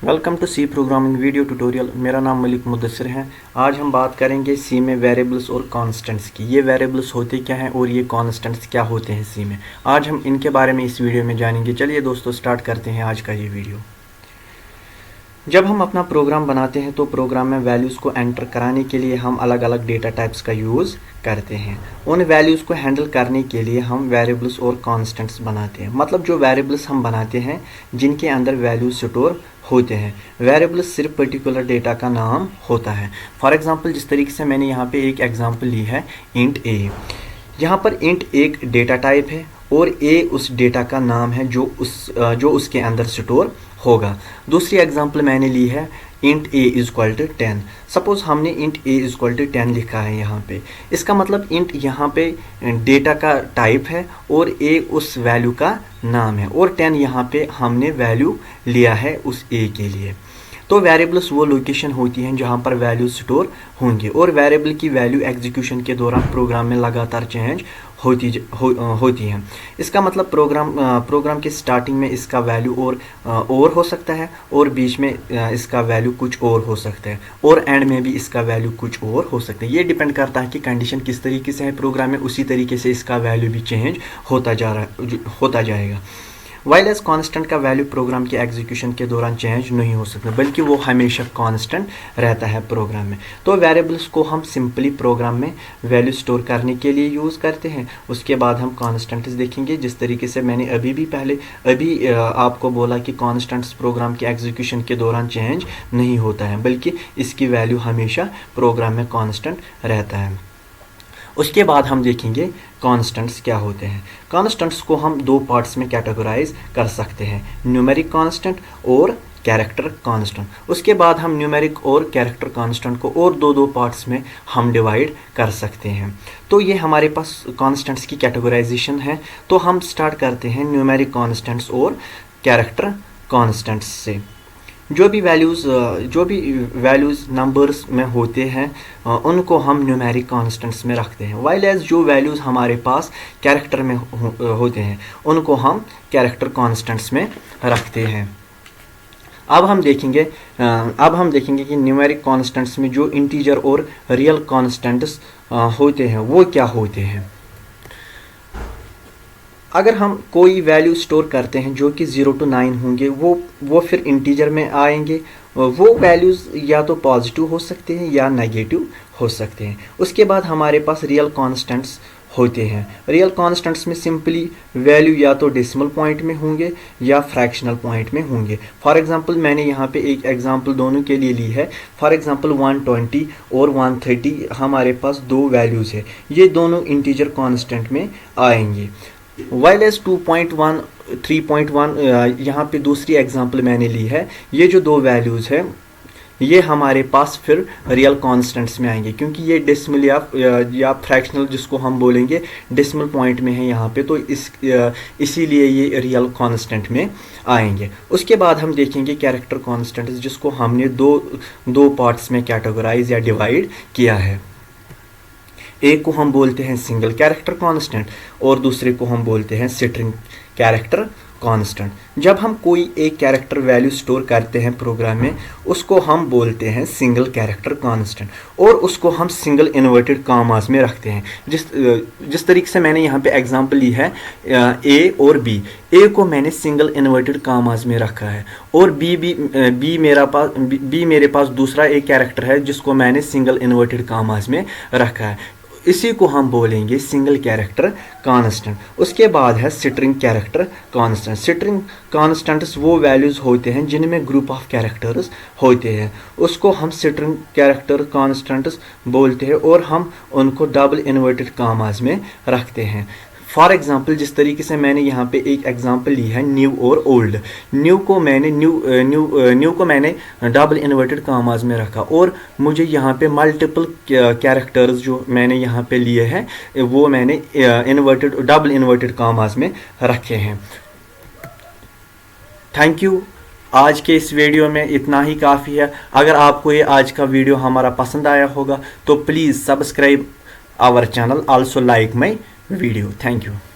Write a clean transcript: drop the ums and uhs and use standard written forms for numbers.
Welcome to C programming video tutorial. मेरा नाम मलिक मुदस्सिर है। आज हम बात करेंगे सी में वेरिएबल्स और कांस्टेंट्स की। ये वेरिएबल्स होते क्या हैं और ये कांस्टेंट्स क्या होते हैं सी में। आज हम इनके बारे में इस वीडियो में जानेंगे। चलिए दोस्तों स्टार्ट करते हैं आज का ये वीडियो। जब हम अपना प्रोग्राम बनाते हैं तो प्रोग्राम में वैल्यूज़ को एंटर कराने के लिए हम अलग अलग डेटा टाइप्स का यूज़ करते हैं। उन वैल्यूज़ को हैंडल करने के लिए हम वेरिएबल्स और कांस्टेंट्स बनाते हैं। मतलब जो वेरिएबल्स हम बनाते हैं जिनके अंदर वैल्यूज स्टोर होते हैं। वेरिएबल्स सिर्फ पर्टिकुलर डेटा का नाम होता है। फॉर एग्जांपल जिस तरीके से मैंने यहाँ पे एक एग्जांपल ली है इंट ए। यहाँ पर इंट एक डेटा टाइप है और ए उस डेटा का नाम है जो उसके अंदर स्टोर होगा। दूसरी एग्जांपल मैंने ली है int A is equal to 10। Suppose हमने int A is equal to 10 लिखा है यहाँ पे। इसका मतलब इंट यहाँ पे डेटा का टाइप है और ए उस वैल्यू का नाम है और 10 यहाँ पे हमने वैल्यू लिया है उस ए के लिए। तो वेरिएबल्स वो लोकेशन होती हैं जहाँ पर वैल्यूज स्टोर होंगे और वेरिएबल की वैल्यू एग्जीक्यूशन के दौरान प्रोग्राम में लगातार चेंज होती हैं। इसका मतलब प्रोग्राम के स्टार्टिंग में इसका वैल्यू और हो सकता है और बीच में इसका वैल्यू कुछ और हो सकता है और एंड में भी इसका वैल्यू कुछ और हो सकता है। ये डिपेंड करता है कि कंडीशन किस तरीके से है प्रोग्राम में, उसी तरीके से इसका वैल्यू भी चेंज होता जाएगा। वाइल एज कांस्टेंट का वैल्यू प्रोग्राम के एग्जीक्यूशन के दौरान चेंज नहीं हो सकता बल्कि वो हमेशा कांस्टेंट रहता है प्रोग्राम में। तो वेरिएबल्स को हम सिंपली प्रोग्राम में वैल्यू स्टोर करने के लिए यूज़ करते हैं। उसके बाद हम कांस्टेंट्स देखेंगे। जिस तरीके से मैंने अभी आपको बोला कि कांस्टेंट्स प्रोग्राम के एग्जीक्यूशन के दौरान चेंज नहीं होता है बल्कि इसकी वैल्यू हमेशा प्रोग्राम में कांस्टेंट रहता है। उसके बाद हम देखेंगे कांस्टेंट्स क्या होते हैं। कांस्टेंट्स को हम दो पार्ट्स में कैटेगराइज कर सकते हैं, न्यूमेरिक कांस्टेंट और कैरेक्टर कांस्टेंट। उसके बाद हम न्यूमेरिक और कैरेक्टर कांस्टेंट को और दो पार्ट्स में हम डिवाइड कर सकते हैं। तो ये हमारे पास कांस्टेंट्स की कैटेगराइजेशन है। तो हम स्टार्ट करते हैं न्यूमेरिक कांस्टेंट्स और कैरेक्टर कांस्टेंट्स से। जो भी वैल्यूज़ नंबर्स में होते हैं उनको हम न्यूमेरिक कांस्टेंट्स में रखते हैं। वाइल एज जो वैल्यूज़ हमारे पास कैरेक्टर में होते हैं उनको हम कैरेक्टर कांस्टेंट्स में रखते हैं। अब हम देखेंगे कि न्यूमेरिक कांस्टेंट्स में जो इंटीजर और रियल कांस्टेंट्स होते हैं वो क्या होते हैं। अगर हम कोई वैल्यू स्टोर करते हैं जो कि 0 to 9 होंगे वो फिर इंटीजर में आएंगे। वो वैल्यूज़ या तो पॉजिटिव हो सकते हैं या नेगेटिव हो सकते हैं। उसके बाद हमारे पास रियल कांस्टेंट्स होते हैं। रियल कांस्टेंट्स में सिंपली वैल्यू या तो डेसिमल पॉइंट में होंगे या फ्रैक्शनल पॉइंट में होंगे। फॉर एग्जांपल मैंने यहाँ पे एक एग्जांपल दोनों के लिए ली है। फॉर एग्जांपल 120 और 130 हमारे पास दो वैल्यूज़ है। ये दोनों इंटीजर कांस्टेंट में आएंगे। वाइल एज 2.1 3.1 यहाँ पे दूसरी एग्जांपल मैंने ली है। ये जो दो वैल्यूज़ है ये हमारे पास फिर रियल कांस्टेंट्स में आएंगे क्योंकि ये डेसिमल या फ्रैक्शनल जिसको हम बोलेंगे डेसिमल पॉइंट में है यहाँ पे। तो इसीलिए ये रियल कांस्टेंट में आएंगे। उसके बाद हम देखेंगे कैरेक्टर कांस्टेंट्स जिसको हमने दो पार्ट्स में कैटेगराइज या डिवाइड किया है। एक को हम बोलते हैं सिंगल कैरेक्टर कांस्टेंट और दूसरे को हम बोलते हैं स्ट्रिंग कैरेक्टर कांस्टेंट। जब हम कोई एक कैरेक्टर वैल्यू स्टोर करते हैं प्रोग्राम में उसको हम बोलते हैं सिंगल कैरेक्टर कांस्टेंट और उसको हम सिंगल इन्वर्टेड कामास में रखते हैं। जिस तरीके से मैंने यहाँ पे एग्जांपल ली है ए और बी। ए को मैंने सिंगल इन्वर्टेड कामास में रखा है और बी मेरे पास दूसरा एक कैरेक्टर है जिसको मैंने सिंगल इन्वर्टेड कामास में रखा है। इसी को हम बोलेंगे सिंगल कैरेक्टर कांस्टेंट। उसके बाद है string character constant. String constants वो वैल्यूज़ होते हैं जिनमें ग्रुप ऑफ कैरेक्टर्स होते हैं, उसको हम स्ट्रिंग कैरेक्टर कांस्टेंट्स बोलते हैं और हम उनको डबल इन्वर्टेड कामास में रखते हैं। फॉर एग्जाम्पल जिस तरीके से मैंने यहाँ पे एक एग्जाम्पल ली है न्यू और ओल्ड। न्यू को मैंने डबल इन्वर्टेड कामास में रखा और मुझे यहाँ पे मल्टीपल कैरेक्टर्स जो मैंने यहाँ पे लिए हैं वो मैंने डबल इन्वर्टेड कामास में रखे हैं। Thank you. आज के इस वीडियो में इतना ही काफ़ी है। अगर आपको ये आज का वीडियो हमारा पसंद आया होगा तो please subscribe our channel, also like my video. Thank you.